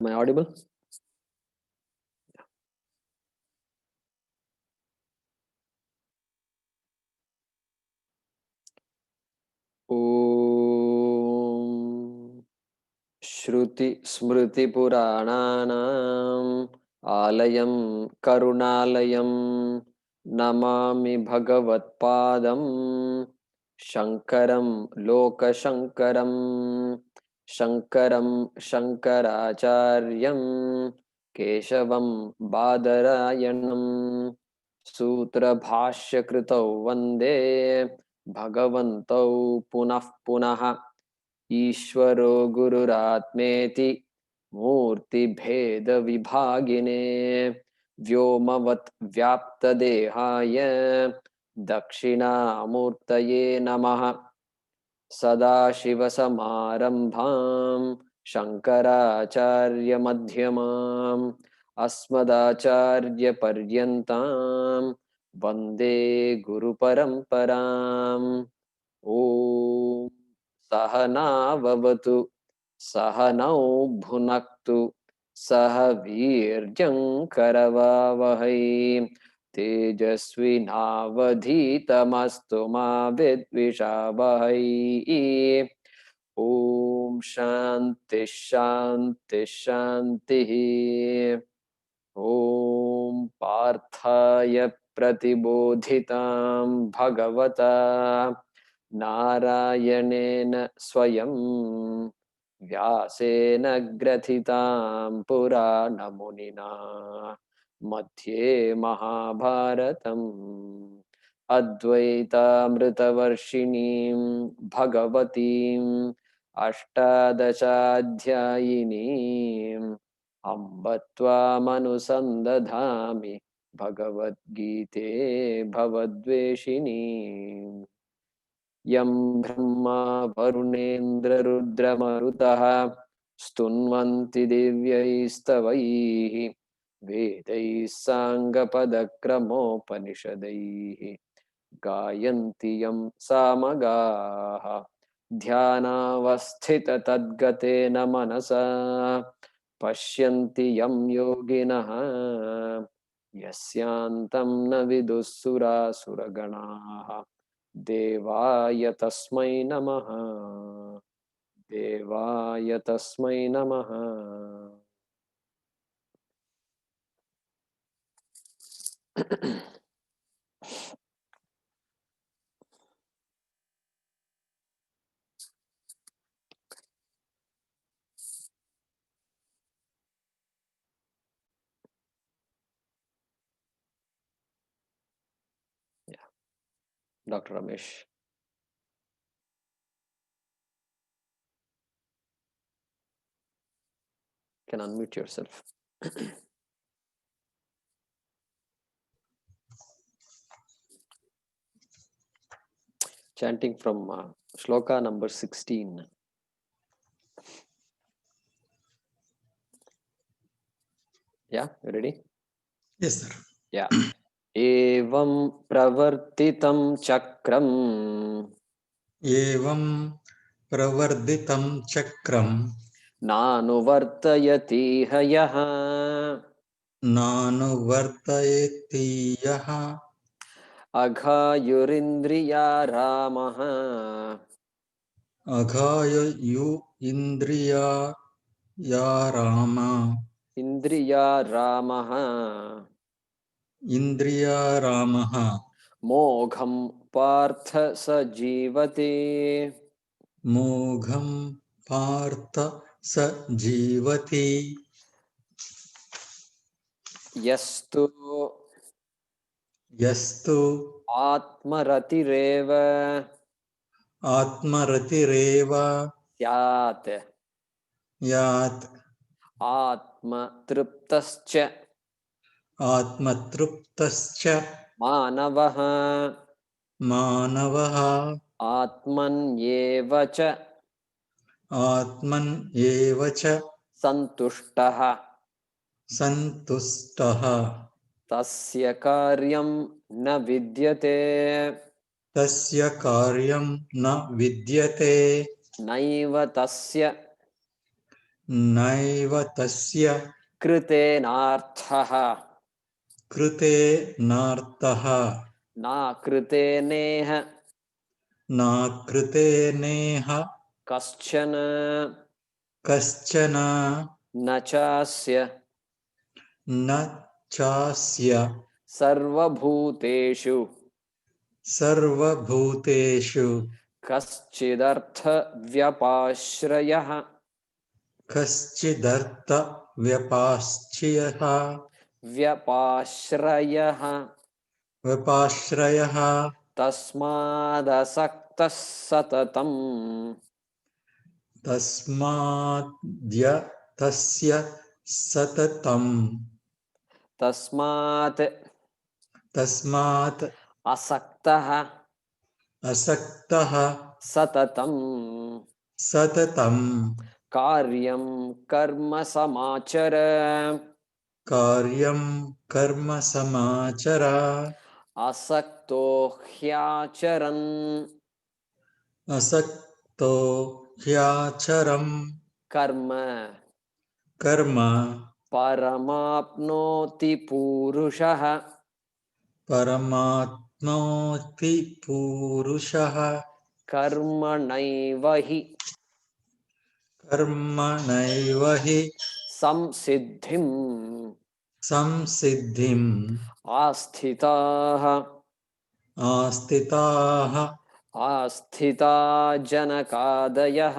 Am I audible? Om Shruti Smriti Purananam Alayam Karunalayam Namami Bhagavat Padam Shankaram Loka Shankaram Shankaram Shankaracharyam Keshavam Badarayanam Sutra Bhashya Kritau Vande Bhagavantau Punah Punah ईश्वरो गुरुरात्मेति मूर्तिभेद विभागिने व्योमवत् व्याप्तदेहाय दक्षिणामूर्तये नमः सदाशिवसमारम्भां शङ्कराचार्यमध्यमाम् अस्मदाचार्यपर्यन्तां वन्दे गुरुपरम्पराम् ॐ सहनाववतु सहनौ भुनक्तु सह वीर्यं करवावहै तेजस्विनावधीतमस्तु मा विद्विषावहै ॐ शान्ति शान्ति शान्तिः ॐ पार्थाय प्रतिबोधितां भगवता नारायणेन स्वयं व्यासेन ग्रथितां पुराणमुनिना मध्ये महाभारतम् अद्वैतामृतवर्षिणीं भगवतीम् अष्टादशाध्यायिनीम् अम्ब त्वामनुसन्दधामि भगवद्गीते भवद्वेषिणीम् यं ब्रह्मा वरुणेन्द्ररुद्रमरुतः स्तुन्वन्ति दिव्यैस्तवैः वेदैः साङ्गपदक्रमोपनिषदैः गायन्ति यं सामगाः ध्यानावस्थिततद्गतेन मनसा पश्यन्ति यं योगिनः यस्यान्तं न विदुःसुरासुरगणाः देवाय तस्मै नमः देवाय तस्मै नमः Dr. Ramesh. Can unmute yourself. Chanting from shloka number 16. Yeah, you ready? Yes, sir. Yeah. एवं प्रवर्तितं चक्रम् एवं प्रवर्धितं चक्रं नानुवर्तयति यः नानुवर्तयति यः अघायुरिन्द्रिया रामः अघायु इन्द्रिया या राम इन्द्रिया रामः इन्द्रिया रामः मोघं पार्थ स जीवति मोघं पार्थ स जीवति यस्तु यस्तु आत्मरतिरेव आत्मरतिरेव स्यात् यात् आत्मतृप्तश्च आत्मतृप्तश्च मानवः मानवः आत्मन्येव च आत्मन् एव च सन्तुष्टः सन्तुष्टः तस्य कार्यं न विद्यते तस्य कार्यं न विद्यते नैव तस्य नैव तस्य कृतेनार्थः कृते नार्थः ना कृतेनेह नाकृते नेह कश्चन कश्चन न चास्य न चास्य सर्वभूतेषु सर्वभूतेषु कश्चिदर्थव्यपाश्रयः कश्चिदर्थ व्यपाश्चयः व्यपाश्रयः व्यपाश्रयः तस्मादसक्तः सततम् तस्माद्य तस्य सततम् तस्मात् तस्मात् असक्तः असक्तः सततम् सततम् कार्यं कर्म समाचर कार्यं कर्म समाचर असक्तो ह्याचरन् असक्तो ह्याचरम् कर्म कर्म परमाप्नोति पूरुषः परमाप्नोति पूरुषः कर्मणैव हि कर्मणैव हि संसिद्धिम् संसिद्धिम् आस्थिताः आस्थिताः आस्थिता जनकादयः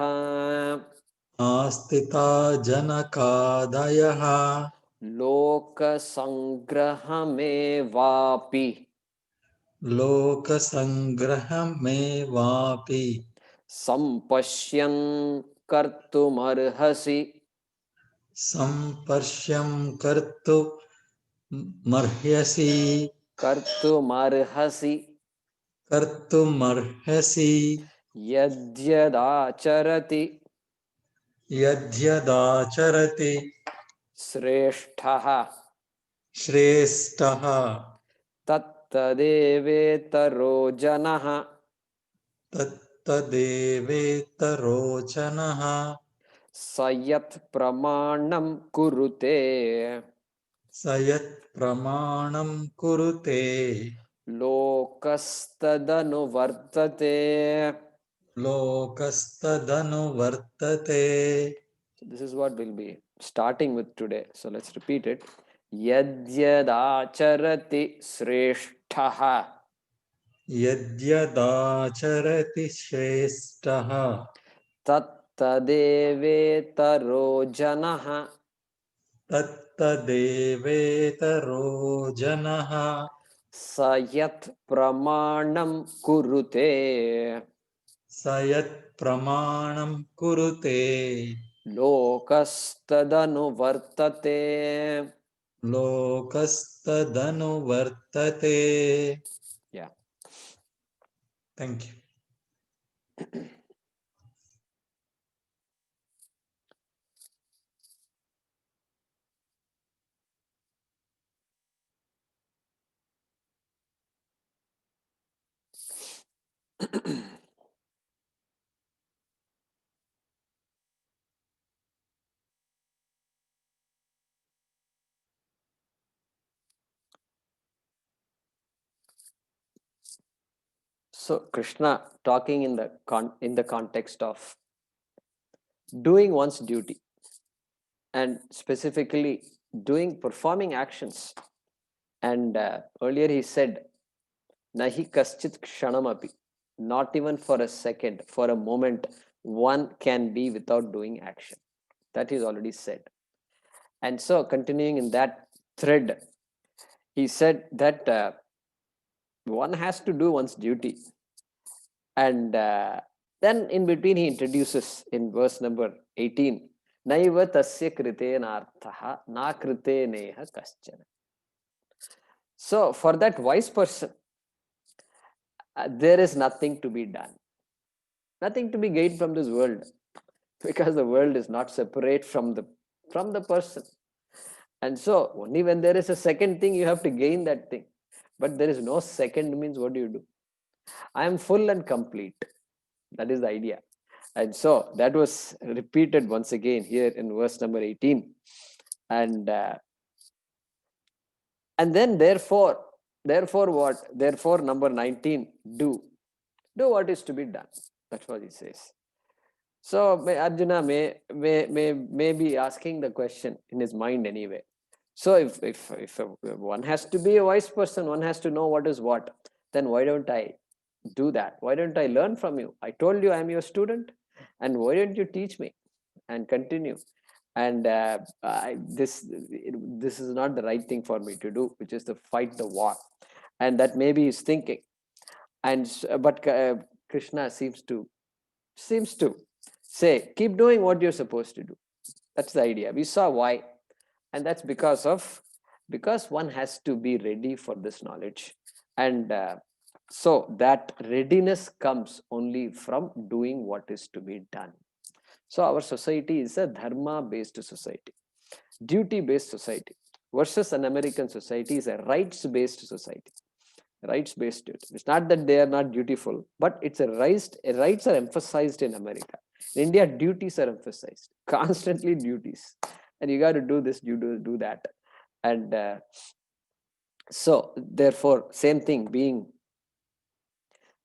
आस्थिता जनकादयः लोकसङ्ग्रहमेवापि लोकसङ्ग्रहमेवापि सम्पश्यन् कर्तुमर्हसि सम्पर्श्यं कर्तु मर्ह्यसि कर्तुमर्हसि कर्तुमर्हसि यद्यदाचरति यद्यदाचरति श्रेष्ठः श्रेष्ठः तत्तदेवेतरो जनः तत्तदेवेतरोचनः स यत् प्रमाणं कुरुते स यत् प्रमाणं कुरुते लोकस्तदनुवर्तते. लोकस्तदनुवर्तते. So this is what we'll be starting with today. So let's repeat it. Yadyadacharati sreshtaha यद्यदाचरति श्रेष्ठः tattadevetaro janaha तत्तदेवेतरो जनः sayat pramanam kurute स यत् प्रमाणं कुरुते lokastadanuvartate. लोकस्तदनुवर्तते. Yeah. Thank you. So Krishna talking in the context of doing one's duty and specifically performing actions. And earlier he said, Nahi kaschit kshanamapi, not even for a second, for a moment, one can be without doing action. That is already said. And so continuing in that thread, he said that one has to do one's duty. And then in between he introduces in verse number 18, Naiva tasya kritenarthaha na kriteneha kaschana. So for that wise person, there is nothing to be done, nothing to be gained from this world, because the world is not separate from the person. And so only when there is a second thing, you have to gain that thing. But there is no second means, what do you do? I am full and complete. That is the idea. And so that was repeated once again here in verse number 18. And then therefore what? Therefore, number 19, do what is to be done. That's what he says. So Arjuna may be asking the question in his mind anyway. So if one has to be a wise person, one has to know what is what, then why don't I do that? Why don't I learn from you? I told you I'm your student, and why don't you teach me and continue? And this is not the right thing for me to do, which is to fight the war. And that maybe he's thinking. And but Krishna seems to say, keep doing what you're supposed to do. That's the idea. We saw why. And that's because one has to be ready for this knowledge. And so that readiness comes only from doing what is to be done. So our society is a dharma-based society, duty-based society, versus an American society is a rights-based society. Rights-based duty. It's not that they are not dutiful, but it's rights are emphasized in America. In India, duties are emphasized, constantly duties. And you got to do this, you do that. And so therefore, same thing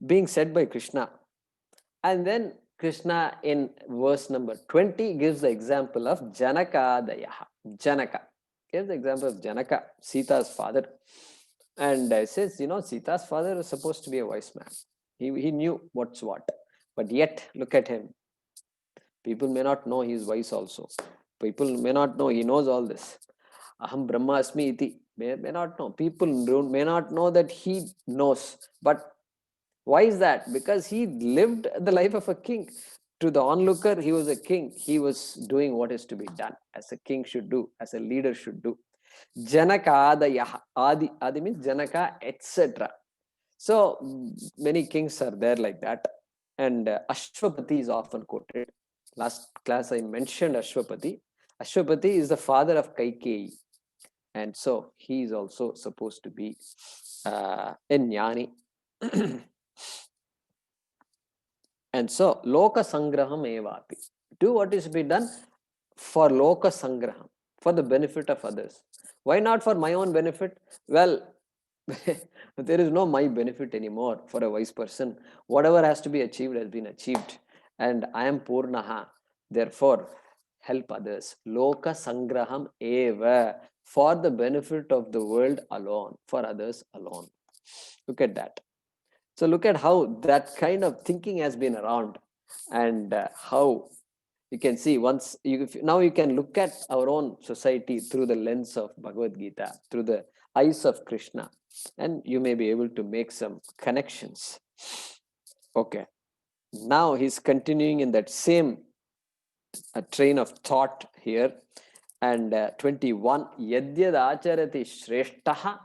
being said by Krishna. And then Krishna in verse number 20 gives the example of Janakadayaha. Janaka gives the example of Janaka, Sita's father. And says, Sita's father was supposed to be a wise man. He knew what's what. But yet, look at him. People may not know he is wise also. People may not know he knows all this. Aham Brahma Asmi iti. May not know. People may not know that he knows. But why is that? Because he lived the life of a king. To the onlooker, he was a king. He was doing what is to be done, as a king should do, as a leader should do. Janaka Adayaha. Adi means Janaka, etc. So many kings are there like that. And Ashwapati is often quoted. Last class I mentioned Ashwapati. Ashwapati is the father of Kaikeyi. And so he is also supposed to be a Jnani. And so Loka Sangraham Evapi. Do what is to be done for Loka Sangraham, for the benefit of others. Why not for my own benefit? Well, there is no my benefit anymore for a wise person. Whatever has to be achieved has been achieved. And I am Purnaha. Therefore, help others. Loka Sangraham Eva. For the benefit of the world alone, for others alone. Look at that. So look at how that kind of thinking has been around, and how you can see now you can look at our own society through the lens of Bhagavad Gita, through the eyes of Krishna, and you may be able to make some connections. Okay. Now he's continuing in that same train of thought here. And 21, Yadyad acharati shreshtaha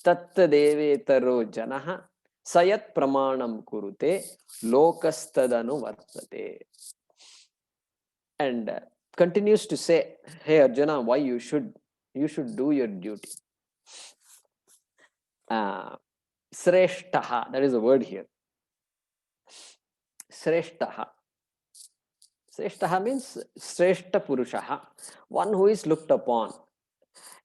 tattadevetaro janaha sayat pramanam kurute lokastadanu vartate. And continues to say, hey Arjuna, why you should do your duty. Sreshtaha, that is a word here. Sreshtaha. Sreshtaha means Sreshta Purushaha, one who is looked upon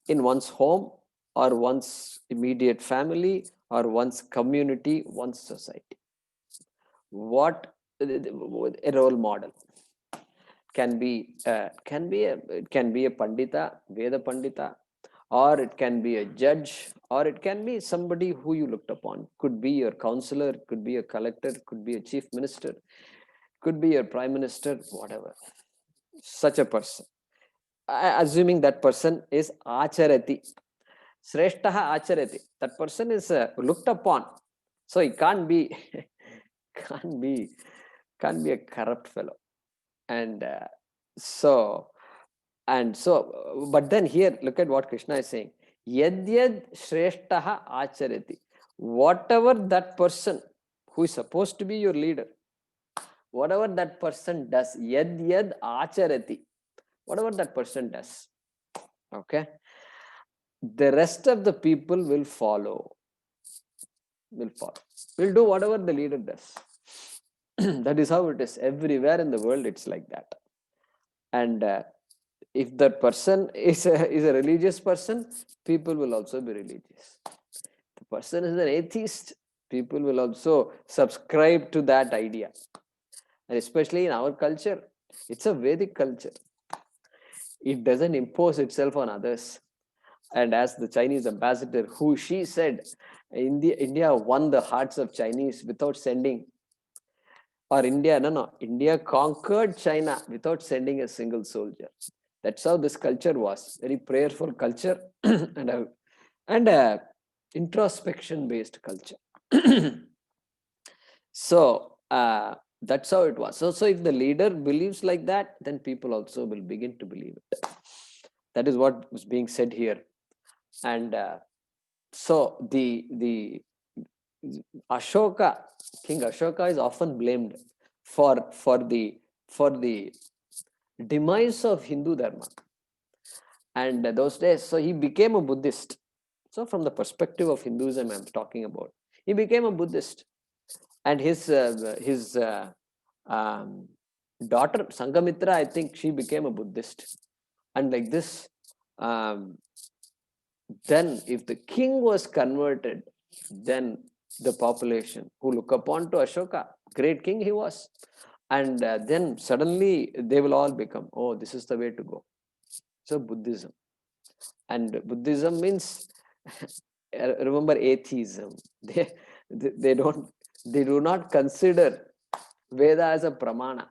in one's home or one's immediate family or one's community, one's society. What a role model can be a Pandita, Veda Pandita, or it can be a judge, or it can be somebody who you looked upon. Could be your counselor, could be a collector, could be a chief minister, could be your prime minister, whatever. Such a person. Assuming that person is Acharati. Sreshtaha Acharati. That person is looked upon. So he can't be a corrupt fellow. And but then here, look at what Krishna is saying. Yadyad Shreshtaha Acharati. Whatever that person who is supposed to be your leader, whatever that person does, Yadyad Acharati, whatever that person does, okay, the rest of the people will follow. Will do whatever the leader does. That is how it is. Everywhere in the world, it's like that. And if that person is a religious person, people will also be religious. The person is an atheist, people will also subscribe to that idea. And especially in our culture, it's a Vedic culture. It doesn't impose itself on others. And as the Chinese ambassador, who she said, India won the hearts of Chinese without sending, or India conquered China without sending a single soldier. That's how this culture was. Very prayerful culture and a introspection based culture. So that's how it was. So if the leader believes like that, then people also will begin to believe it. That is what was being said here. And so the Ashoka, King Ashoka is often blamed for the demise of Hindu Dharma. And those days, so he became a Buddhist. So from the perspective of Hinduism, I'm talking about, he became a Buddhist, and his daughter Sangamitra, I think she became a Buddhist, and like this. Then, if the king was converted, then the population who look upon to Ashoka, great king he was, and then suddenly they will all become, oh, this is the way to go. So Buddhism, and Buddhism means remember atheism. They do not consider Veda as a pramana.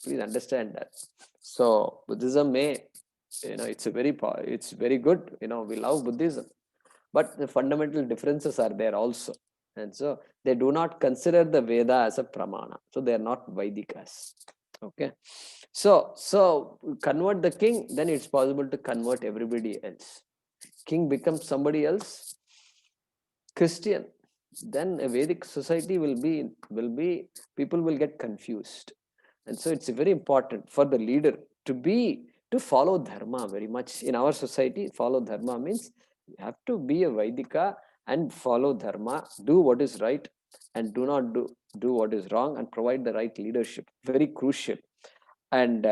Please understand that. So Buddhism it's very good. We love Buddhism, but the fundamental differences are there also. And so they do not consider the Veda as a pramana. So they are not Vaidikas. Okay. So convert the king, then it's possible to convert everybody else. King becomes somebody else, Christian, then a Vedic society will be people will get confused. And so it's very important for the leader to follow dharma very much. In our society, follow dharma means you have to be a Vaidika and follow dharma, do what is right and do not do what is wrong, and provide the right leadership. Very crucial. And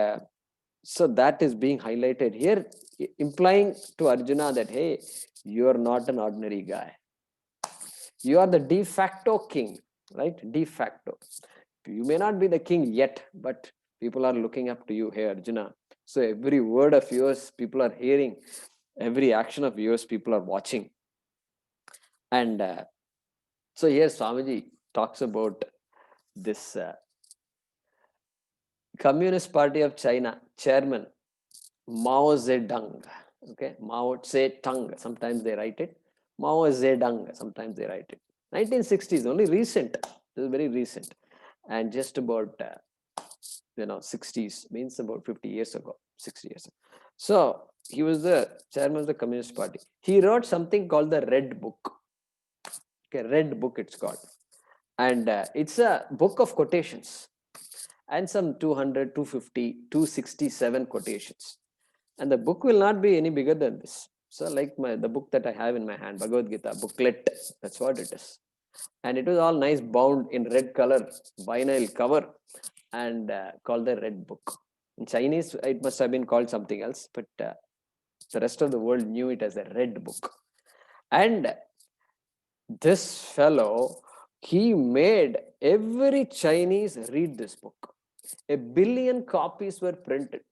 so that is being highlighted here, implying to Arjuna that, hey, you are not an ordinary guy. You are the de facto king, right? De facto. You may not be the king yet, but people are looking up to you, hey Arjuna. So every word of yours, people are hearing. Every action of yours, people are watching. And so here Swamiji talks about this Communist Party of China chairman, Mao Zedong. Okay, Mao Zedong, sometimes they write it. Mao Zedong, sometimes they write it. 1960s, only recent. This is very recent. And just about 60s, means about 50 years ago, 60 years ago. So he was the chairman of the Communist Party. He wrote something called the Red Book. Okay, Red Book it's called. And it's a book of quotations and some 200, 250, 267 quotations. And the book will not be any bigger than this. So like the book that I have in my hand, Bhagavad Gita booklet, that's what it is. And it was all nice bound in red color, vinyl cover, and called the Red Book. In Chinese, it must have been called something else, but the rest of the world knew it as a Red Book. And this fellow, he made every Chinese read this book. 1 billion copies were printed.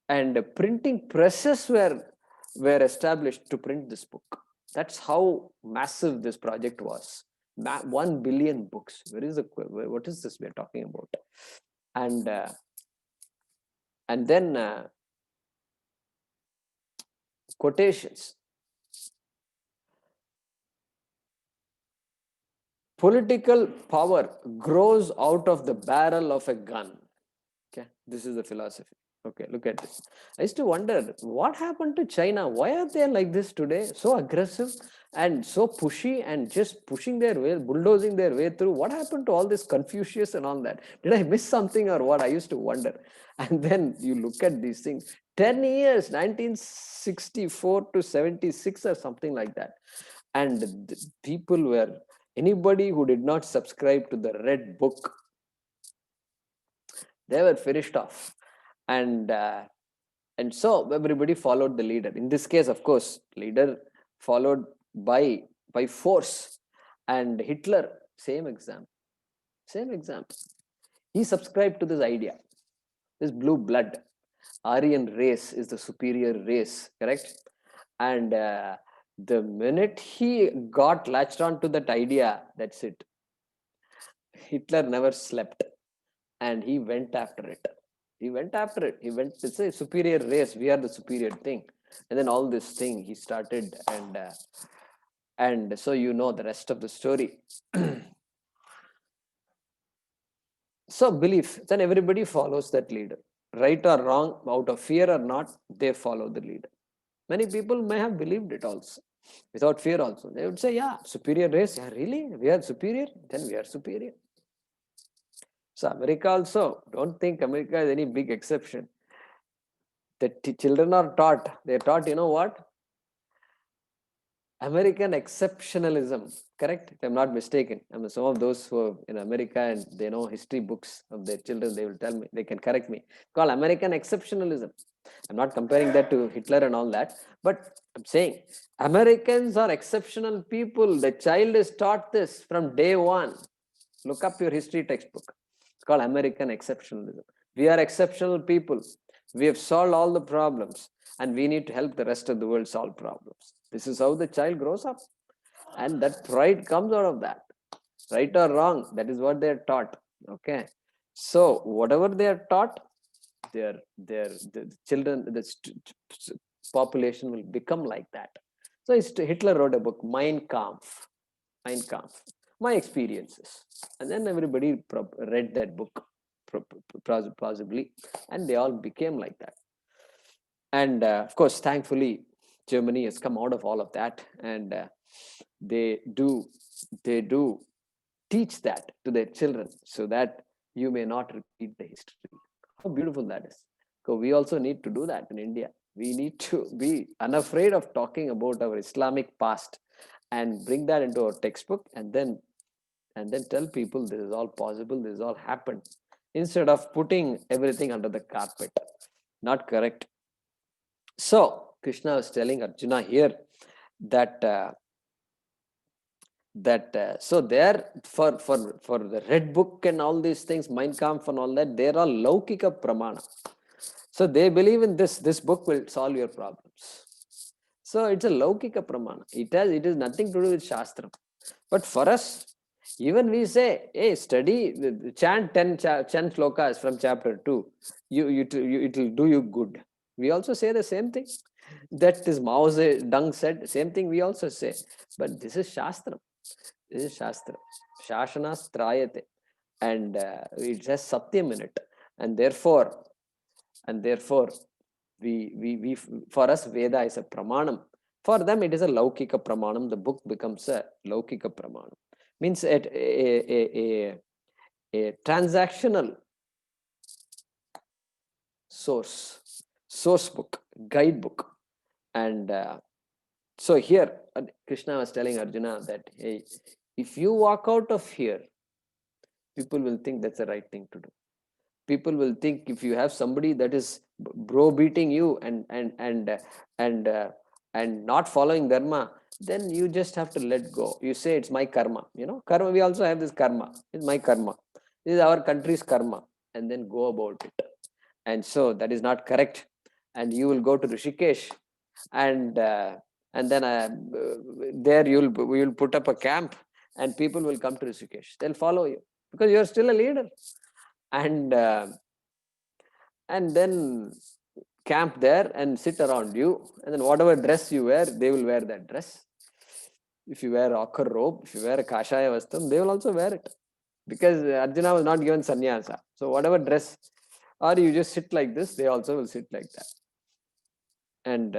And printing presses were established to print this book. That's how massive this project was. 1 billion books. What is this we're talking about? And then quotations. Political power grows out of the barrel of a gun. Okay, this is the philosophy. Okay, look at this. I used to wonder what happened to China. Why are they like this today? So aggressive and so pushy and just pushing their way, bulldozing their way through. What happened to all this Confucius and all that? Did I miss something or what? I used to wonder. And then you look at these things. 10 years, 1964 to 76 or something like that. And people were, anybody who did not subscribe to the Red Book They were finished off. And so everybody followed the leader. In this case, of course, leader followed by force. And Hitler, same example. He subscribed to this idea, this blue blood, Aryan race is the superior race, correct? And the minute he got latched on to that idea, that's it. Hitler never slept, and he went after it. He went, it's a superior race, we are the superior thing. And then all this thing he started, and so you know the rest of the story. So belief, then everybody follows that leader. Right or wrong, out of fear or not, they follow the leader. Many people may have believed it also, without fear also. They would say, yeah, superior race, yeah, really? We are superior? Then we are superior. So America also, don't think America is any big exception. The children are taught, they're taught, you know what? American exceptionalism, correct? If I'm not mistaken. I mean, some of those who are in America and they know history books of their children, they will tell me, they can correct me. It's called American exceptionalism. I'm not comparing that to Hitler and all that, but I'm saying Americans are exceptional people. The child is taught this from day one. Look up your history textbook. It's called American exceptionalism. We are exceptional people. We have solved all the problems and we need to help the rest of the world solve problems. This is how the child grows up. And that pride comes out of that. Right or wrong, that is what they are taught. Okay. So whatever they are taught, the children, the population will become like that. So Hitler wrote a book, Mein Kampf. My experiences. And then everybody read that book, possibly, and they all became like that. And of course, thankfully, Germany has come out of all of that, and they do teach that to their children so that you may not repeat the history. How beautiful that is. So we also need to do that in India. We need to be unafraid of talking about our Islamic past and bring that into our textbook, and then tell people this is all possible, this is all happened, instead of putting everything under the carpet. Not correct. So Krishna was telling Arjuna here that so there for the red book and all these things, Mein Kampf and all that, they're all Laukika Pramana. So they believe in this book will solve your problems. So it's a Laukika Pramana. It is nothing to do with Shastra. But for us, even we say, hey, study, chant 10 slokas from chapter 2. It will do you good. We also say the same thing. That is Mao Zedong said, same thing we also say. But this is Shastra. This is Shastra. Shashana Strayate. And it has Satyam in it. And therefore, we for us, Veda is a Pramanam. For them, it is a Laukika Pramanam. The book becomes a Laukika Pramanam. Means a transactional source book, guidebook. And so here, Krishna was telling Arjuna that, hey, if you walk out of here, people will think that's the right thing to do. People will think if you have somebody that is browbeating you and not following dharma, then you just have to let go. You say it's my karma. Karma. We also have this karma. It's my karma. This is our country's karma, and then go about it. And so that is not correct. And you will go to Rishikesh, and then there you will put up a camp, and people will come to Rishikesh. They'll follow you because you are still a leader. And then camp there and sit around you, and then whatever dress you wear, they will wear that dress. If you wear a ochre robe, if you wear a kashaya vastam, they will also wear it, because Arjuna was not given sannyasa. So whatever dress, or you just sit like this, they also will sit like that. And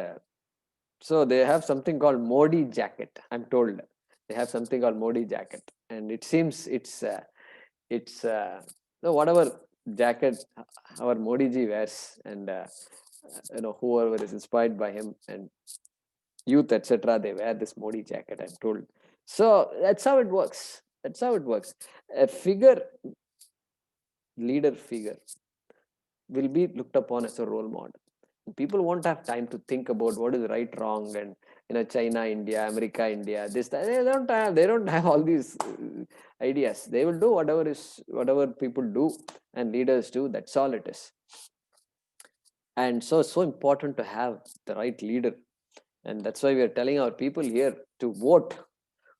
so they have something called Modi jacket. I'm told they have something called Modi jacket, and it seems it's whatever jacket our Modi ji wears, and whoever is inspired by him, and youth, etc., they wear this Modi jacket, I'm told. So that's how it works. A leader figure, will be looked upon as a role model. People won't have time to think about what is right, wrong, and China, India, America, India. This they don't have all these ideas. They will do whatever people do and leaders do. That's all it is. And so it's so important to have the right leader, and that's why we are telling our people here to vote.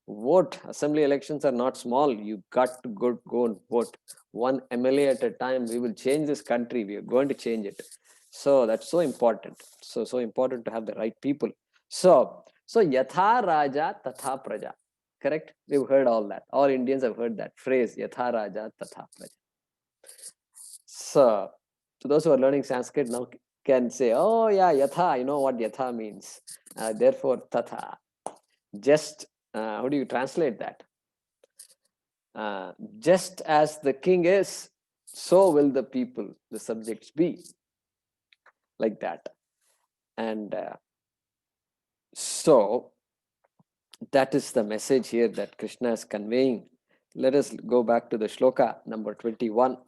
Vote. Assembly elections are not small. You got to go and vote. One MLA at a time. We will change this country. We are going to change it. So that's so important. So important to have the right people. So yatha raja tatha praja. Correct? We've heard all that. All Indians have heard that phrase, yatha raja tatha praja. So those who are learning Sanskrit now can say, oh yeah, yatha, you know what yatha means. Therefore, tatha. Just, how do you translate that? Just as the king is, so will the people, the subjects be. Like that. And so that is the message here that Krishna is conveying. Let us go back to the shloka number 21.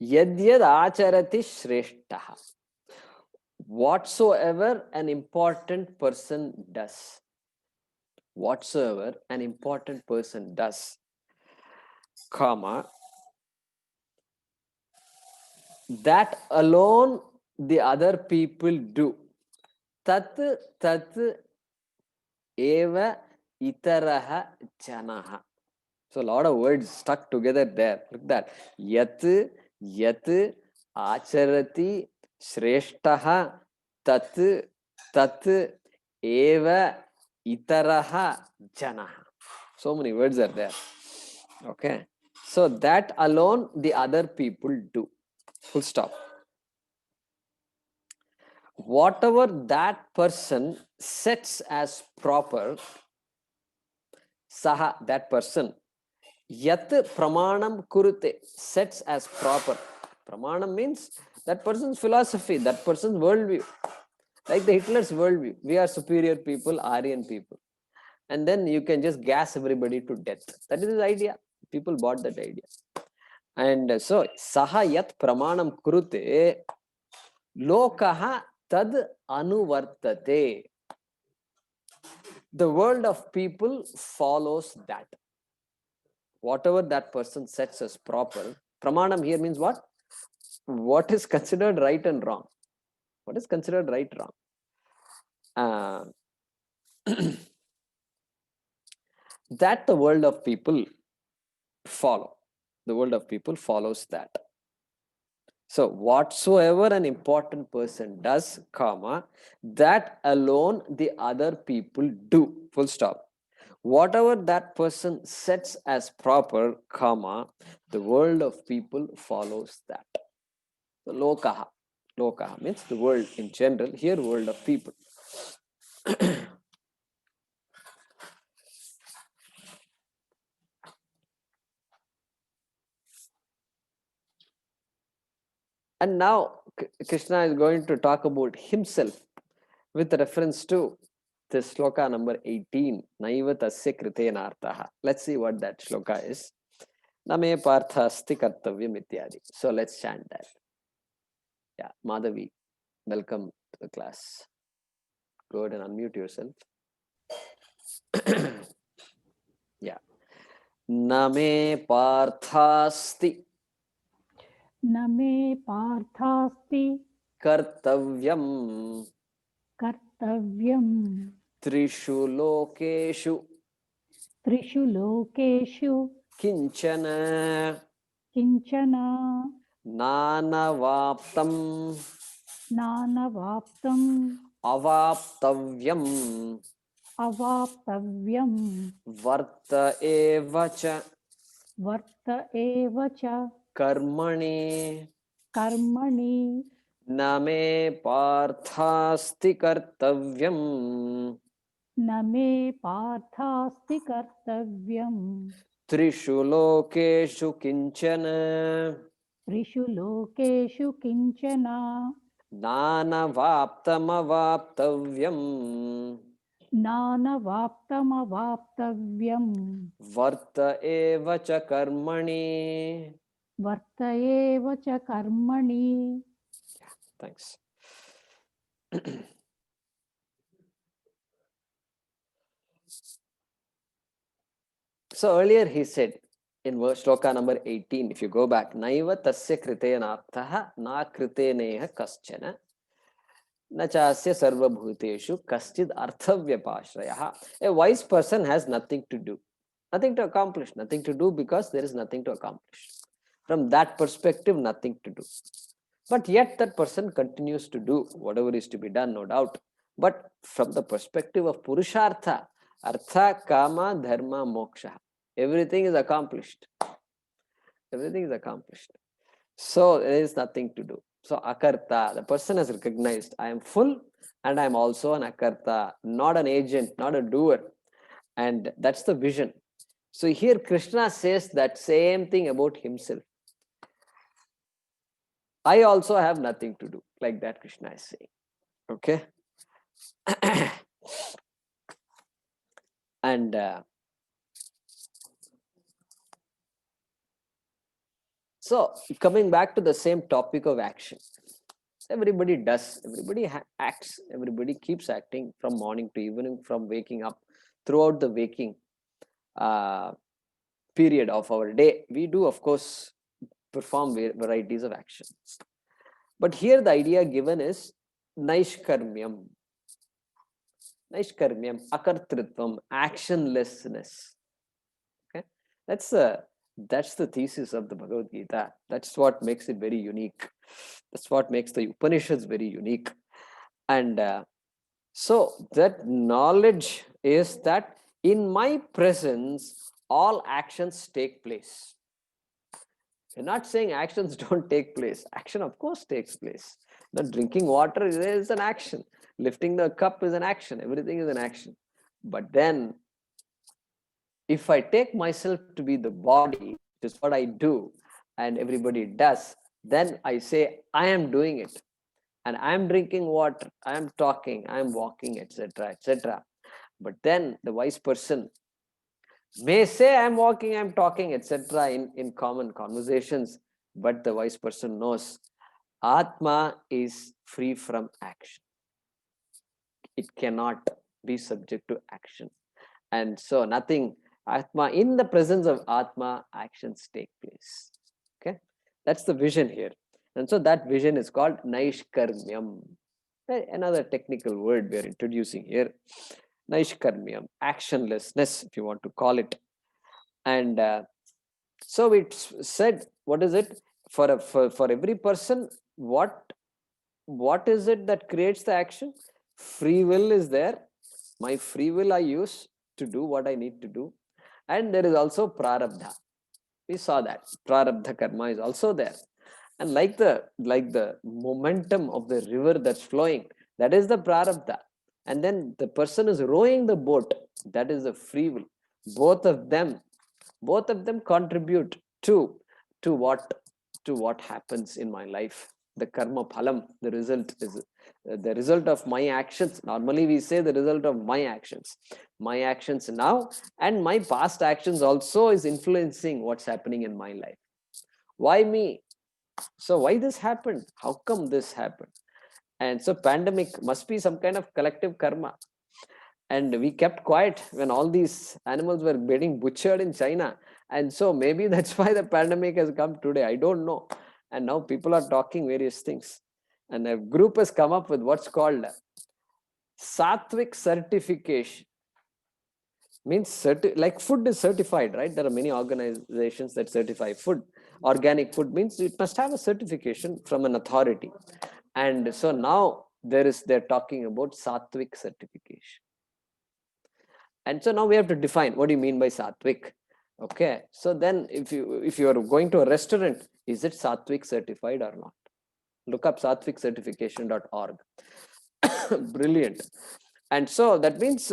Yadyad acharati shreshtaha. Whatsoever an important person does. Whatsoever an important person does, comma, that alone the other people do. Tat eva itaraha janaha. So a lot of words stuck together there. Look at that. Yat acharati shreshtaha tat eva itaraha janaha. So many words are there. Okay. So that alone the other people do. Full stop. Whatever that person sets as proper, saha, that person, yat pramanam kurute, sets as proper. Pramanam means that person's philosophy, that person's worldview. Like the Hitler's worldview. We are superior people, Aryan people. And then you can just gas everybody to death. That is his idea. People bought that idea. And so, saha yat pramanam kurute, lokaha tad anuvartate. The world of people follows that. Whatever that person sets as proper, pramanam here means what? What is considered right and wrong? What is considered right, wrong? That the world of people follow. The world of people follows that. So whatsoever an important person does, comma, that alone the other people do. Full stop. Whatever that person sets as proper, comma, the world of people follows that. So lokaha. Lokaha means the world in general. Here, world of people. And now Krishna is going to talk about himself with reference to this shloka number 18. Naiva tasya kritena artaha. Let's see what that shloka is. Name partha asti kartavyam ityadi. So let's chant that. Yeah, Madhavi, welcome to the class. Go ahead and unmute yourself. Yeah. Name parthasti. Name parthasti. Kartavyam. Kartavyam. Trishu lokeshu. Trishu lokeshu. Kinchana. Kinchana. Nanavaptam. Nanavaptam. Avaptavyam. Avaptavyam. Varta evacha. Varta evacha. Karmani. Karmani. Name parthasti kartavyam. Name parthasti kartavyam. Trishu lokeshu kinchana. Trishu lokeshu kinchana. Nanavaptamavaptavyam. ज्ञानवाप्तमवाप्तव्यम् Varta eva cha karmani. वर्त एव च कर्मणि. Thanks. So earlier he said in verse shloka number 18, if you go back, Naiva tasya kritenarthaha na kriteneha kaschana na chasya sarvabhuteshu kaschid arthavyapashrayah. A wise person has nothing to do, nothing to accomplish, nothing to do because there is nothing to accomplish. From that perspective, nothing to do. But yet that person continues to do whatever is to be done, no doubt. But from the perspective of Purushartha, Artha, Kama, Dharma, Moksha, everything is accomplished. Everything is accomplished. So there is nothing to do. So Akarta, the person has recognized, I am full and I am also an Akarta, not an agent, not a doer. And that's the vision. So here Krishna says that same thing about himself. I also have nothing to do, like that Krishna is saying. Okay. And so coming back to the same topic of action, everybody does, everybody acts, everybody keeps acting from morning to evening, from waking up, throughout the waking period of our day. We do, of course, perform varieties of actions. But here the idea given is Naishkarmyam. Naishkarmyam, akartritvam, actionlessness. Okay, that's the thesis of the Bhagavad Gita. That's what makes it very unique. That's what makes the Upanishads very unique. And so that knowledge is that in my presence, all actions take place. You're not saying actions don't take place. Action, of course, takes place. Now, drinking water is an action. Lifting the cup is an action. Everything is an action. But then, if I take myself to be the body, which is what I do, and everybody does, then I say, I am doing it. And I am drinking water, I am talking, I am walking, etc., etc. But then the wise person may say, I am walking, I am talking, etc., in common conversations, but the wise person knows Atma is free from action. It cannot be subject to action. And so nothing, Atma, in the presence of Atma, actions take place. Okay, that's the vision here. And so that vision is called Naishkarmyam. Another technical word we are introducing here. Naishkarmyam, actionlessness, if you want to call it. And so it's said, what is it? For every person, what is it that creates the action? Free will is there. My free will I use to do what I need to do. And there is also prarabdha. We saw that prarabdha karma is also there. And like the momentum of the river that's flowing, that is the prarabdha. And then the person is rowing the boat, that is the free will. Both of them contribute to what happens in my life. The karma phalam, the result is the result of my actions. Normally we say the result of my actions now, and my past actions also is influencing what's happening in my life. Why me? So why this happened? How come this happened? And so pandemic must be some kind of collective karma. And we kept quiet when all these animals were getting butchered in China. And so maybe that's why the pandemic has come today. I don't know. And now people are talking various things. And a group has come up with what's called Sattvic certification. Means like food is certified, right? There are many organizations that certify food. Organic food means it must have a certification from an authority. And so now they're talking about Sattvic certification. And so now we have to define, what do you mean by Sattvic? Okay, so then if you are going to a restaurant, is it Sattvic certified or not? Look up sattviccertification.org. Brilliant. And so that means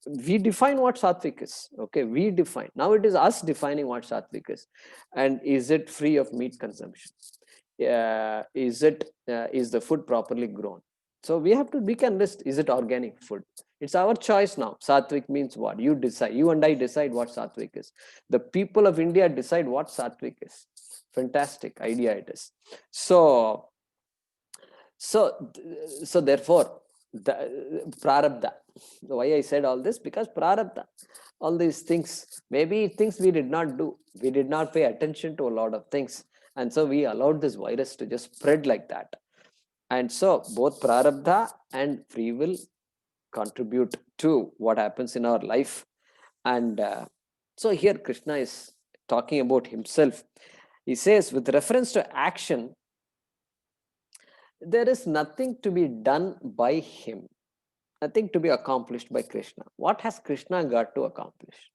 we define what Sattvic is. Okay, we define. Now it is us defining what Sattvic is. And is it free of meat consumption? Is the food properly grown? So we can list, is it organic food? It's our choice now. Sattvic means what? You decide. You and I decide what sattvic is. The people of India decide what sattvic is. Fantastic idea it is. So therefore, the prarabdha. Why I said all this? Because prarabdha, all these things, maybe things we did not do. We did not pay attention to a lot of things. And so we allowed this virus to just spread like that. And so both prarabdha and free will contribute to what happens in our life. And so here Krishna is talking about himself. He says, with reference to action, there is nothing to be done by him, nothing to be accomplished by Krishna. What has Krishna got to accomplish?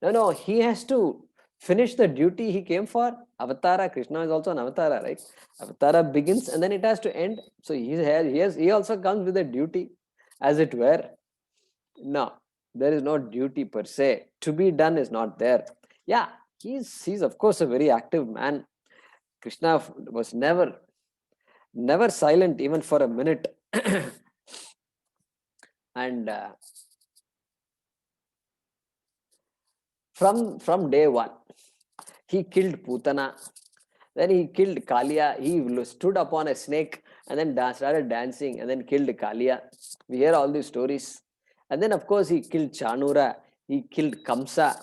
No, he has to finish the duty he came for. Avatara, Krishna is also an avatara, right? Avatara begins and then it has to end. So he also comes with a duty, as it were. No, there is no duty per se. To be done is not there. Yeah, he's of course a very active man. Krishna was never silent even for a minute. And from day one, he killed Putana, then he killed Kalia. He stood upon a snake and then started dancing and then killed Kalia. We hear all these stories. And then of course he killed Chanura, he killed Kamsa.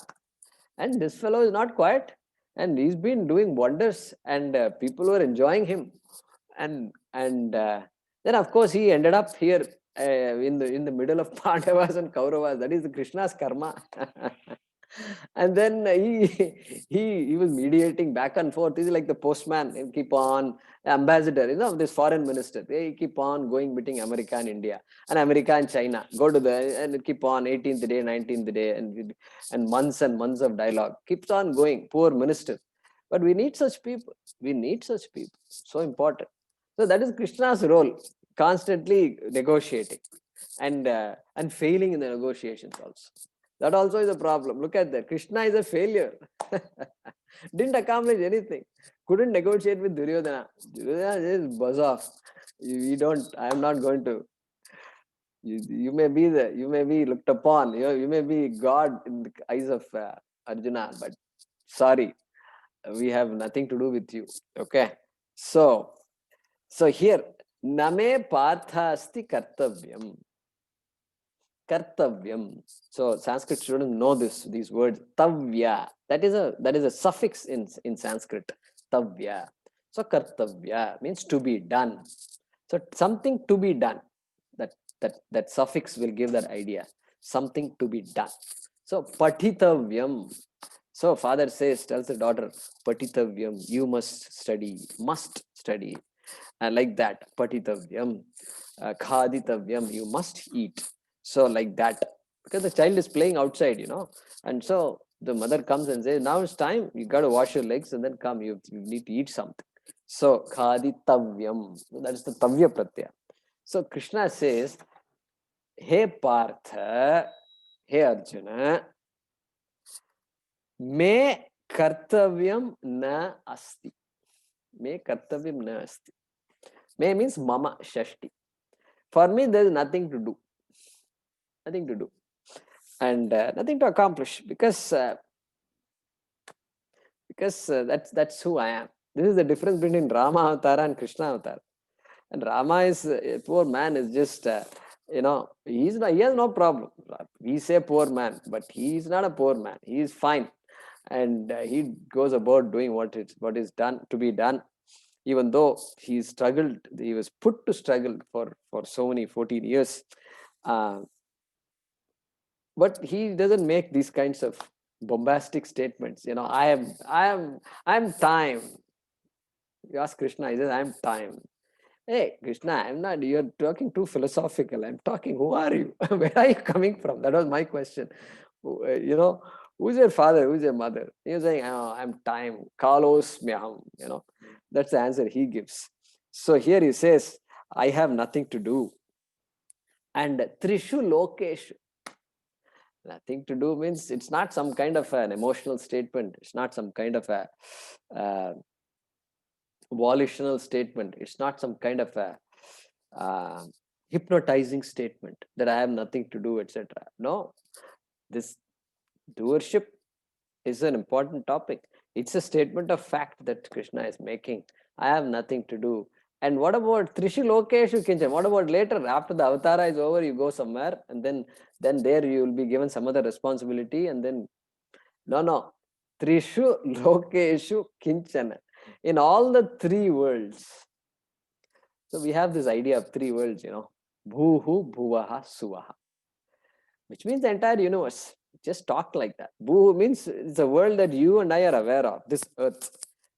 And this fellow is not quiet, and he's been doing wonders, and people were enjoying him. And then of course he ended up here in the middle of Pandavas and Kauravas. That is Krishna's karma. And then he was mediating back and forth. He's like the postman. He'll keep on, ambassador, this foreign minister. They keep on going between America and India, and America and China. Go to and keep on 18th day, 19th day, and months of dialogue. Keeps on going. Poor minister. But we need such people. We need such people. So important. So that is Krishna's role, constantly negotiating and failing in the negotiations also. That also is a problem. Look at that. Krishna is a failure. Didn't accomplish anything. Couldn't negotiate with Duryodhana. Duryodhana just buzz off. I am not going to. You may be looked upon. You may be God in the eyes of Arjuna, but sorry, we have nothing to do with you. Okay. So here, name partha asti kartavyam. Kartavyam. So Sanskrit students know these words. Tavya. That is a suffix in Sanskrit. Tavya. So kartavya means to be done. So something to be done. That suffix will give that idea. Something to be done. So patitavyam. So father tells the daughter, patitavyam, you must study. Like that. Patitavyam. Khaditavyam, you must eat. So like that, because the child is playing outside, and so the mother comes and says, now it's time, you got to wash your legs and then come, you need to eat something. So khaditavyam, that is the tavya pratyaya. So Krishna says, hey Partha, hey Arjuna, me kartavyam na asti. Me kartavyam na asti. Me means mama shashti. For me, there is nothing to do. Nothing to do. And nothing to accomplish, because that's who I am. This is the difference between Rama Avatara and Krishna Avatara. And Rama is a poor man, is just he has no problem. We say poor man, but he is not a poor man. He is fine, and he goes about doing what is done to be done. Even though he struggled, he was put to struggle for so many 14 years. But he doesn't make these kinds of bombastic statements. I am time. You ask Krishna, he says, I am time. Hey, Krishna, I'm not, you're talking too philosophical. I'm talking, who are you? Where are you coming from? That was my question. Who's your father? Who's your mother? He was saying, oh, I'm time. Kalos myaham. That's the answer he gives. So here he says, I have nothing to do. And Trishu Lokeshu. Nothing to do means it's not some kind of an emotional statement. It's not some kind of a volitional statement. It's not some kind of a hypnotizing statement that I have nothing to do, etc. No, this doership is an important topic. It's a statement of fact that Krishna is making. I have nothing to do. And what about Trishu Lokeshu Kinchan? What about later, after the avatara is over, you go somewhere and then there you will be given some other responsibility and then no. Trishu Lokeshu Kinchana. In all the three worlds. So we have this idea of three worlds, Bhuhu, Bhuvaha, Suvaha. Which means the entire universe. Just talk like that. Bhuhu means it's a world that you and I are aware of. This earth.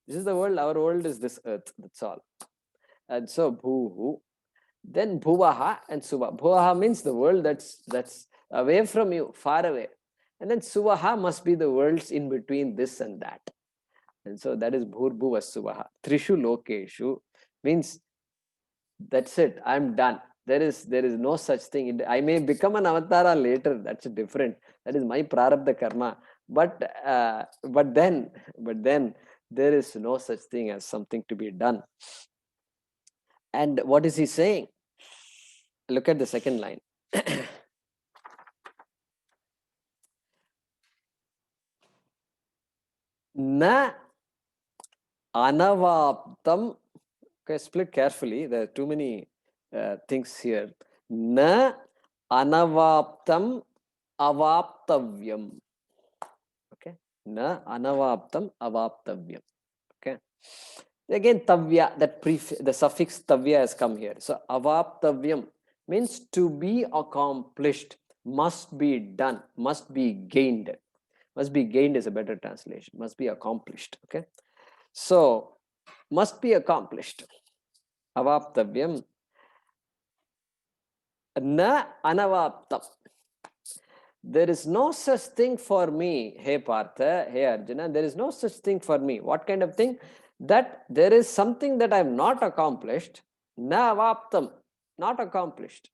This is the world. Our world is this earth. That's all. And so Bhuhu. Then Bhuvaha and Suva. Bhuvaha means the world that's away from you, far away. And then Suvaha must be the worlds in between this and that. And so that is Bhurbhuva Suvaha. Trishu Lokeshu means that's it. I'm done. There is no such thing. I may become an avatara later. That's different. That is my prarabdha karma. But then there is no such thing as something to be done. And what is he saying? Look at the second line. Na anavaptam. Okay, split carefully. There are too many things here. Na anavaptam avaptavyam. Okay. Na anavaptam avaptavyam. Okay. Again, tavya, the suffix tavya has come here. So avaptavyam means to be accomplished, must be done, must be gained. Must be gained is a better translation. Must be accomplished. Okay. So must be accomplished. Avaptavyam. Na anavaptam. There is no such thing for me, hey Partha, hey Arjuna, there is no such thing for me. What kind of thing? That there is something that I have not accomplished. Na avaptam, not accomplished.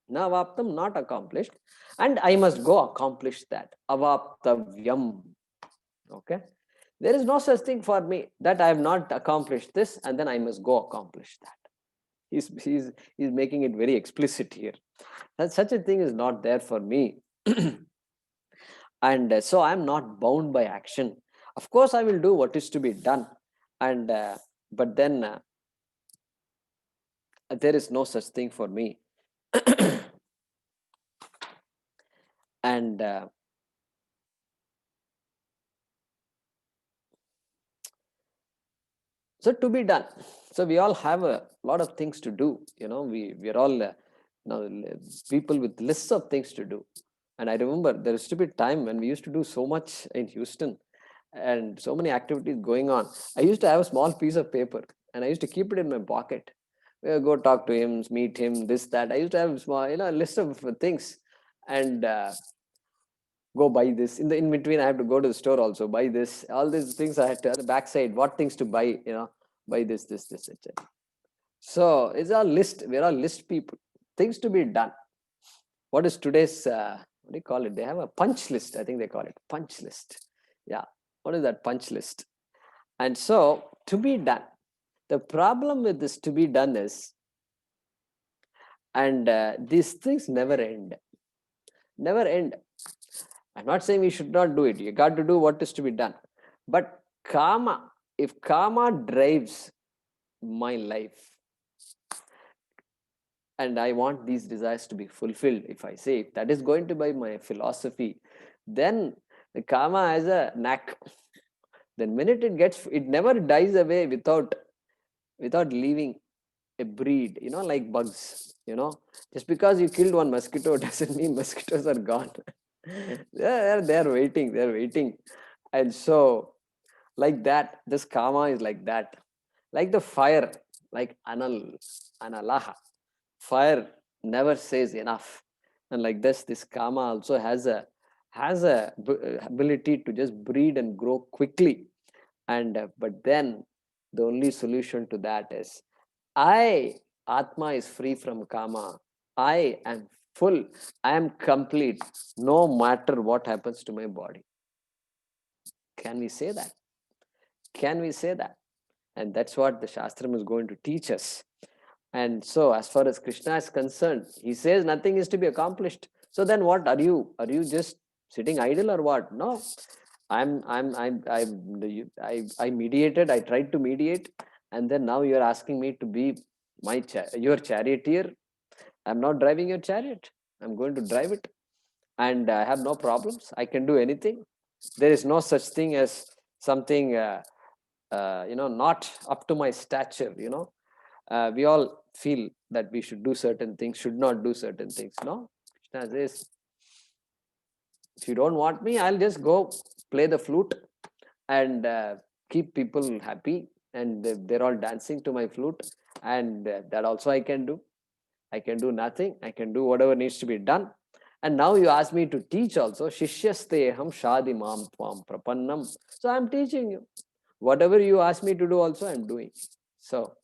Na avaptam, not accomplished. And I must go accomplish that. Avaptavyam. Okay. There is no such thing for me that I have not accomplished this and then I must go accomplish that. He's making it very explicit here. That such a thing is not there for me. And so I'm not bound by action. Of course, I will do what is to be done. And but then there is no such thing for me. And so to be done. So we all have a lot of things to do. We are all people with lists of things to do. And I remember there used to be a time when we used to do so much in Houston and so many activities going on. I used to have a small piece of paper and I used to keep it in my pocket. Go talk to him, meet him, this, that. I used to have a small, list of things and go buy this. In between, I have to go to the store also, buy this. All these things I had to, on the backside, what things to buy, buy this, etc. So it's all list. We're all list people. Things to be done. What is today's, what do you call it? They have a punch list. I think they call it punch list. Yeah. What is that punch list? And so to be done. The problem with this to be done is, and these things never end. Never end. I'm not saying we should not do it. You got to do what is to be done. But karma, if karma drives my life, and I want these desires to be fulfilled, if I say that is going to be my philosophy, then the karma has a knack. The minute it never dies away without leaving a breed, like bugs, just because you killed one mosquito doesn't mean mosquitoes are gone. they're waiting. And so like that, this karma is like that, like the fire, like analaha. Fire never says enough. And like this karma also has a ability to just breed and grow quickly. And but then the only solution to that is Atma is free from karma. I am full. I am complete, no matter what happens to my body. Can we say that? Can we say that? And that's what the Shastram is going to teach us. And so as far as Krishna is concerned, he says nothing is to be accomplished. So then what are you? Are you just sitting idle or what? No. I mediated, I tried to mediate, and then now you're asking me to be your charioteer. I'm not driving your chariot. I'm going to drive it. And I have no problems. I can do anything. There is no such thing as something, not up to my stature, we all feel that we should do certain things, should not do certain things. No, Krishna says, if you don't want me, I'll just go play the flute and keep people happy, and they're all dancing to my flute, and that also I can do. I can do nothing. I can do whatever needs to be done. And now you ask me to teach also. Shishyasteham shadi mam tvam prapannam. So I'm teaching you. Whatever you ask me to do also, I'm doing. So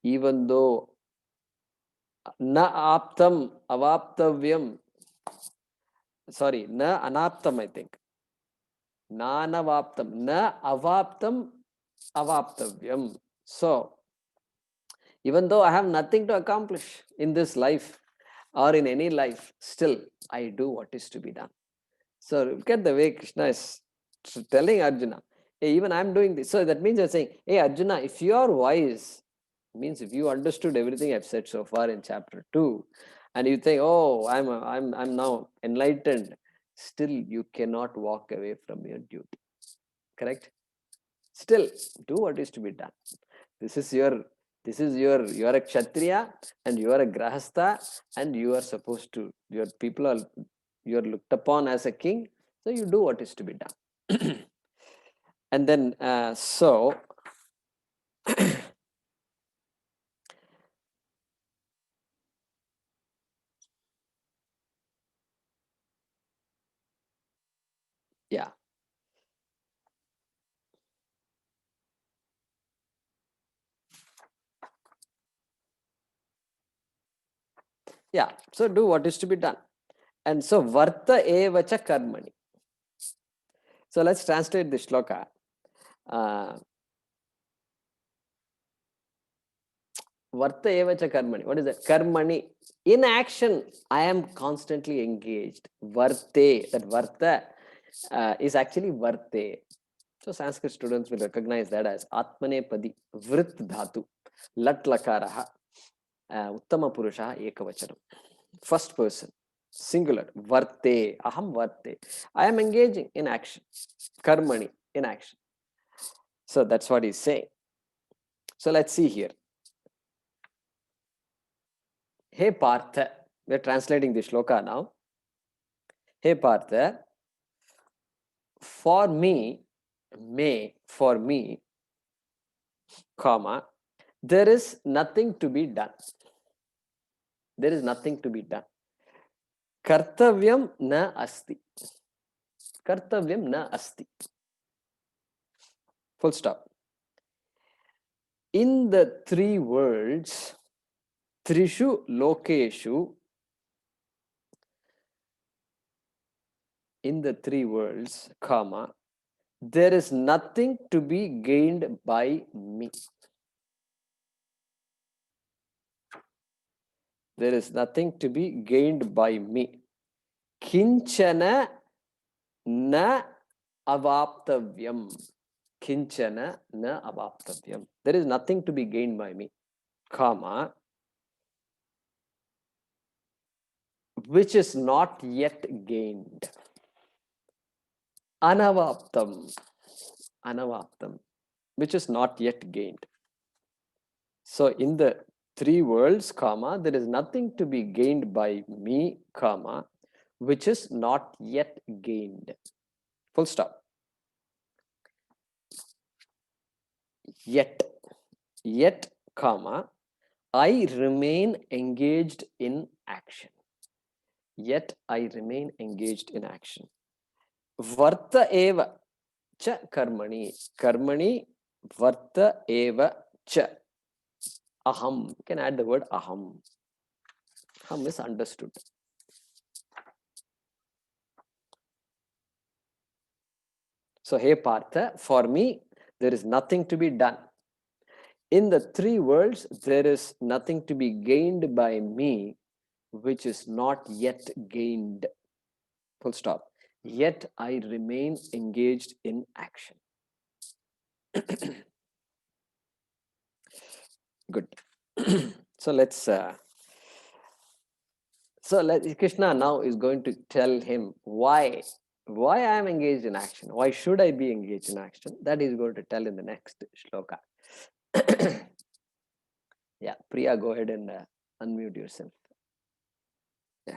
even though na aptam avaptavyam, sorry, na anaptam, I think. Na anavaptam, na avaptam avaptavyam. So even though I have nothing to accomplish in this life or in any life, still I do what is to be done. So look at the way Krishna is telling Arjuna, hey, even I'm doing this. So that means you're saying, hey Arjuna, if you are wise, means if you understood everything I've said so far in chapter 2, and you think, oh, I'm now enlightened, still you cannot walk away from your duty. Correct? Still do what is to be done. You are a Kshatriya and you are a Grahastha, and you are supposed to, you are looked upon as a king, so you do what is to be done. And then yeah. Yeah, so do what is to be done. And so varta evacha karmani. So let's translate the shloka. Varta evacha karmani. What is that? Karmani. In action, I am constantly engaged. Varte. That varta is actually varte. So Sanskrit students will recognize that as Atmane Padi, Vrit Dhatu, Lat Lakaraha, Uttama Purusha Ekavachanam. First person, singular, Varte, Aham Varte. I am engaging in action. Karmani, in action. So that's what he's saying. So let's see here. Hey Partha, we're translating the shloka now. Hey Partha, for me, comma, there is nothing to be done. There is nothing to be done. Kartavyam na asti. Kartavyam na asti. Full stop. In the three worlds, Trishu Lokeshu, in the three worlds, comma, there is nothing to be gained by me. There is nothing to be gained by me. Kinchana na avaptavyam. Kinchana na avaptavyam. There is nothing to be gained by me, comma, which is not yet gained. Anavaptam. Anavaptam. Which is not yet gained. So in the three worlds, comma, there is nothing to be gained by me, comma, which is not yet gained. Full stop. Yet, comma, I remain engaged in action. Yet I remain engaged in action. Varta eva cha karmani. Karmani varta eva cha. Aham. You can add the word aham. Aham is understood. So, hey Partha, for me, there is nothing to be done. In the three worlds, there is nothing to be gained by me which is not yet gained. Full stop. Yet I remain engaged in action. Good. So Krishna now is going to tell him why I am engaged in action. Why should I be engaged in action? That is going to tell in the next shloka. Yeah, Priya, go ahead and unmute yourself. Yeah.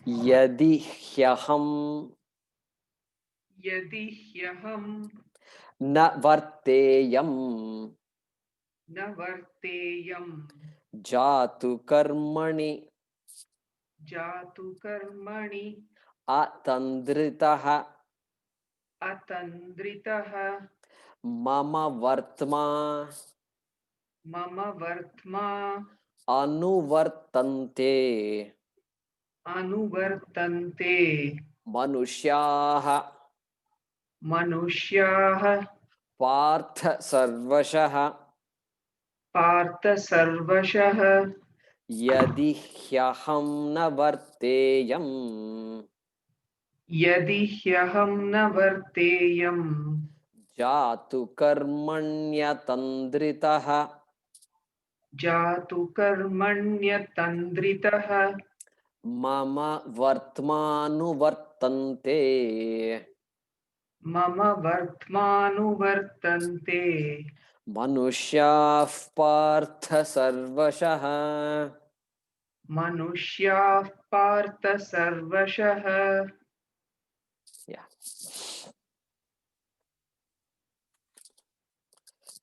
Yadi hyaham na varteyam jatu karmani atandritaha mama vartma anuvartante manushyaha partha sarvashah yadi hyaham na varteyam jatu karmanyatandritaha mama vartmanuvartante manushya partha sarvashah. Yeah.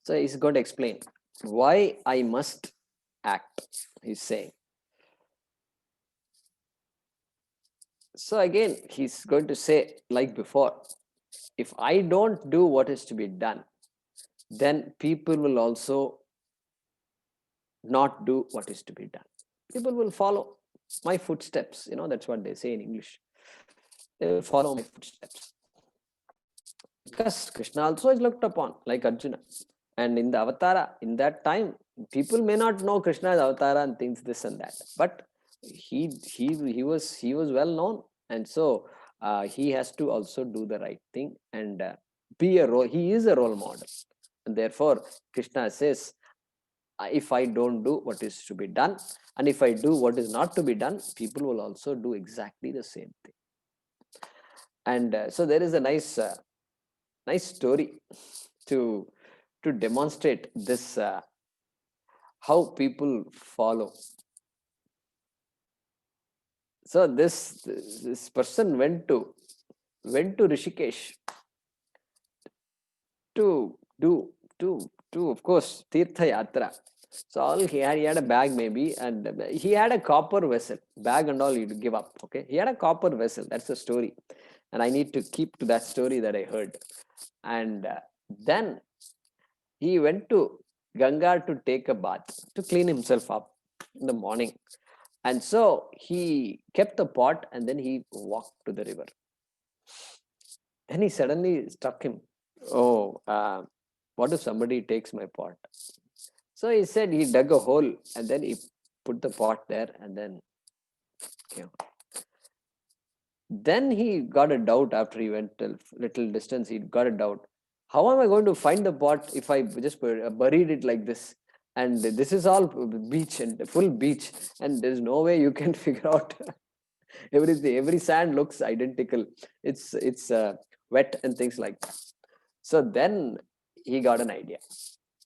So he's going to explain why I must act, he's saying. So again, he's going to say, like before, if I don't do what is to be done, then people will also not do what is to be done. People will follow my footsteps. That's what they say in English. They will follow my footsteps. Because Krishna also is looked upon like Arjuna. And in the Avatara, in that time, people may not know Krishna as Avatara and things this and that. But he was well known. And so he has to also do the right thing and he is a role model. And therefore, Krishna says, if I don't do what is to be done, and if I do what is not to be done, people will also do exactly the same thing. And so there is a nice story to demonstrate this, how people follow. So this person went to Rishikesh to do of course Tirtha Yatra. So all he had a bag maybe, and he had a copper vessel. Bag and all he'd give up. Okay, he had a copper vessel. That's the story, and I need to keep to that story that I heard. And then he went to Ganga to take a bath, to clean himself up in the morning. And so he kept the pot and then he walked to the river. Then he suddenly struck him, oh, what if somebody takes my pot? So he said he dug a hole and then he put the pot there, and then then he got a doubt. After he went a little distance, he got a doubt. How am I going to find the pot if I just buried it like this? And this is all beach and full beach, and there's no way you can figure out everything. Every sand looks identical. It's wet and things like that. So then he got an idea.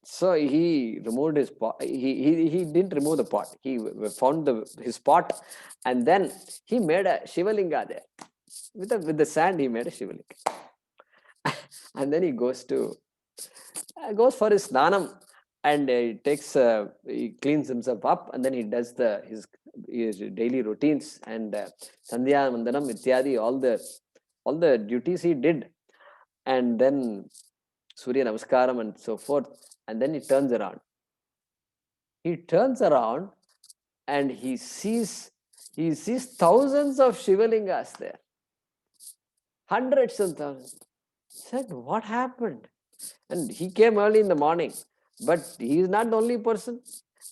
So he removed his pot. He didn't remove the pot. He found his pot, and then he made a Shivalinga there. With the sand, he made a Shivalinga. And then he goes for his snanam, and he cleans himself up, and then he does his daily routines and Sandhya Mandanam Ityadi, all the duties he did, and then Surya Namaskaram and so forth. And then he turns around. And he sees thousands of Shivalingas there. Hundreds and thousands. He said, what happened? And he came early in the morning, but he is not the only person.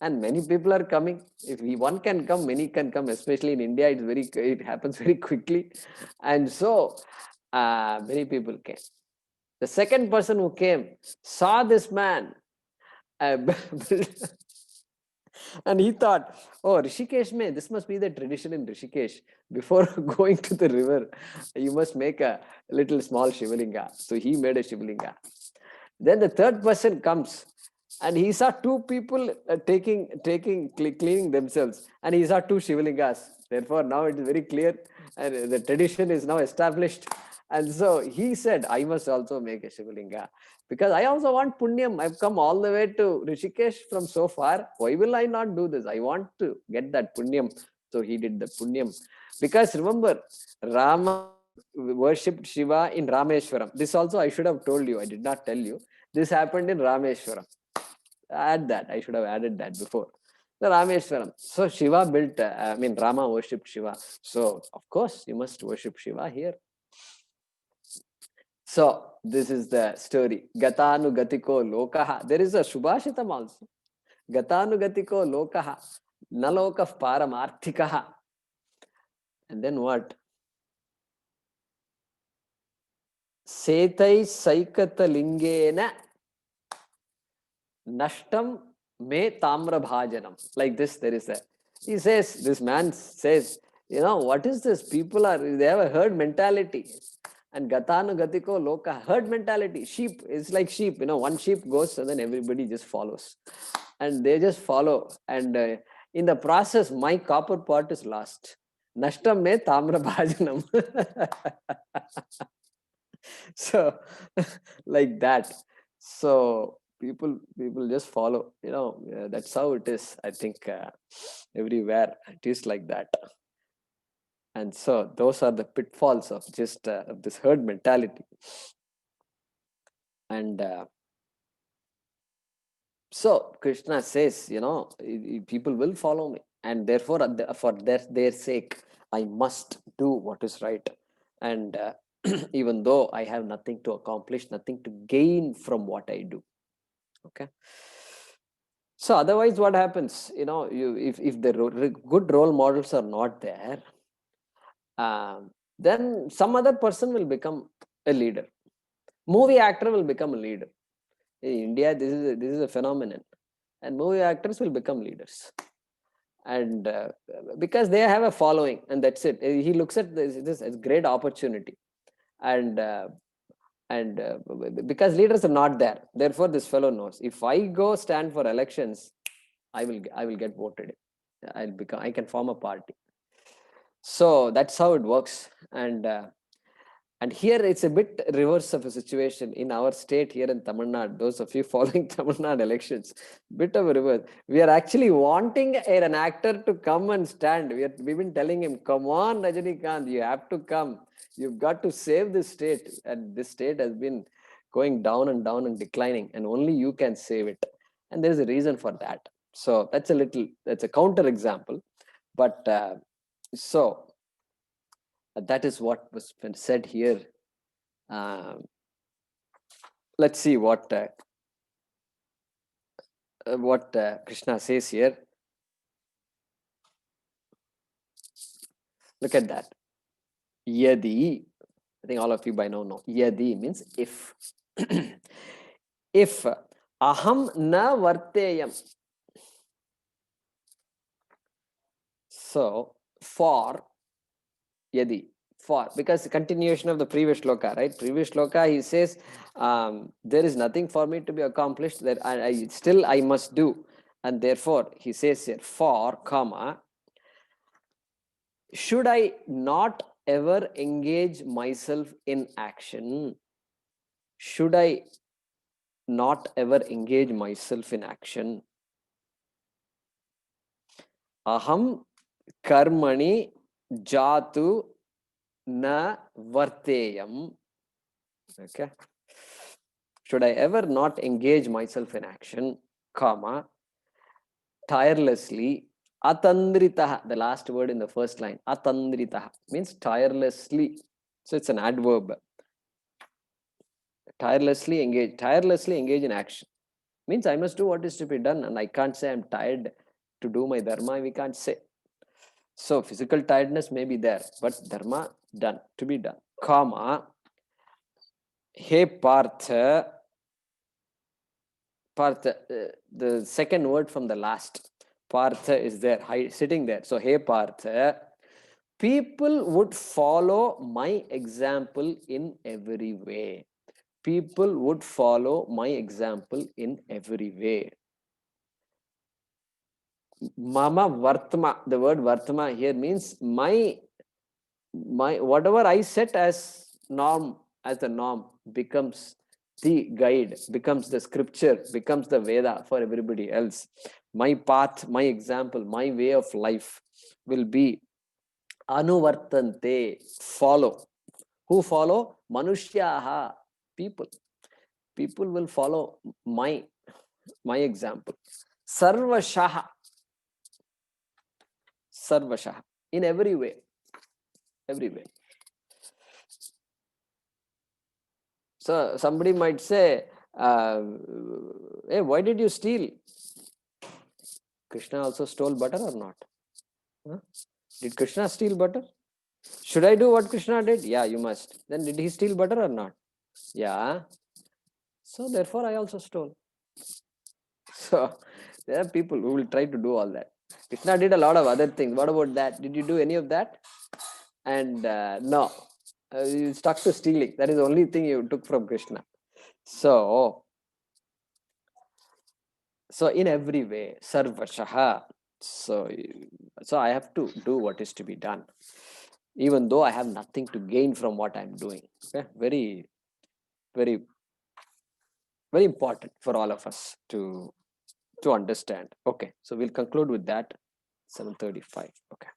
And many people are coming. If one can come, many can come. Especially in India, it happens very quickly. And so many people came. The second person who came saw this man. And he thought, oh, Rishikesh mein, this must be the tradition in Rishikesh. Before going to the river, you must make a little small Shivalinga. So he made a Shivalinga. Then the third person comes and he saw two people cleaning themselves, and he saw two Shivalingas. Therefore, now it is very clear and the tradition is now established. And so he said, I must also make a Shivalinga because I also want Punyam. I've come all the way to Rishikesh from so far. Why will I not do this? I want to get that Punyam. So he did the Punyam. Because remember, Rama worshipped Shiva in Rameshwaram. This also I should have told you. I did not tell you. This happened in Rameshwaram. Add that. I should have added that before. The Rameshwaram. So Shiva built, Rama worshipped Shiva. So, of course, you must worship Shiva here. So, this is the story. Gatanu gatiko lokaha. There is a Shubhashitam also. Gatanu gatiko lokaha. Nalokah paramarthikaha. And then what? Setai saikata lingena nashtam me tamra bhajanam. Like this, there is a. He says, this man says, what is this? They have a herd mentality. And gatanu gatiko loka, herd mentality. Sheep is like sheep. One sheep goes and then everybody just follows. And they just follow. And in the process, my copper pot is lost. Nashtam me tamra bhajanam. So, like that. So, people just follow. That's how it is. I think everywhere it is like that. And so those are the pitfalls of just this herd mentality. And so Krishna says, people will follow me, and therefore for their sake, I must do what is right. And even though I have nothing to accomplish, nothing to gain from what I do. Okay. So otherwise, what happens? If the good role models are not there, then some other person will become a leader. Movie actor will become a leader. In India, this is a phenomenon, and movie actors will become leaders. And because they have a following, and that's it. He looks at this as great opportunity, and because leaders are not there, therefore this fellow knows, if I go stand for elections, I will get voted. I can form a party. So that's how it works. And here it's a bit reverse of a situation in our state here in Tamil Nadu. Those of you following Tamil Nadu elections, bit of a reverse. We are actually wanting an actor to come and stand. We've been telling him, come on, Rajinikanth, you have to come. You've got to save this state. And this state has been going down and declining, and only you can save it. And there's a reason for that. So that's a counter example. But so that is what was been said here. Let's see what Krishna says here. Look at that. Yadi. I think all of you by now know. Yadi means if. If aham na varteyam. So for yadi. For, because continuation of the previous shloka, right? Previous shloka, he says, there is nothing for me to be accomplished, that I must do. And therefore, he says here, for, comma, should I not ever engage myself in action? Should I not ever engage myself in action? Aham karmani jatu na varteyam. Okay. Should I ever not engage myself in action, comma, tirelessly, atandritaha, the last word in the first line, atandritaha means tirelessly. So it's an adverb. tirelessly engage in action. Means I must do what is to be done, and I can't say I'm tired to do my dharma. We can't say. So physical tiredness may be there, but dharma done, to be done. Comma, Hey Partha, the second word from the last. Partha is there, sitting there. So, hey Partha, people would follow my example in every way. People would follow my example in every way. Mama Vartma, the word Vartma here means my whatever I set as norm, as the norm, becomes the guide, becomes the scripture, becomes the Veda for everybody else. My path, my example, my way of life will be anuvartante, follow. Who follow? Manushyaha, people. People will follow my example. Sarvashaha, sarvashaha, in every way, every way. So somebody might say, hey, why did you steal? Krishna also stole butter or not? Huh? Did Krishna steal butter? Should I do what Krishna did? Yeah, you must. Then did he steal butter or not? Yeah. So therefore I also stole. So there are people who will try to do all that. Krishna did a lot of other things. What about that? Did you do any of that? And no, you stuck to stealing. That is the only thing you took from Krishna. So in every way, sarvashaha. So I have to do what is to be done, even though I have nothing to gain from what I'm doing. Okay? Very, very, very important for all of us to understand. Okay, so we'll conclude with that. 7:35. Okay.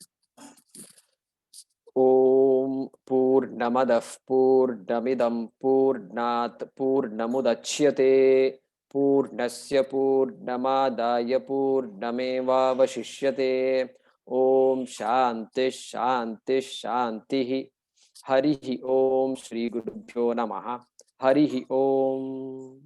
Om Purnamadah Purnamidam Purnat Purnamudachyate Purnasya Purnamadaya Purnamevavashishyate. Om Shanti Shanti Shanti. Harihi Om Shri Gurubhyo Namaha. Harihi Om.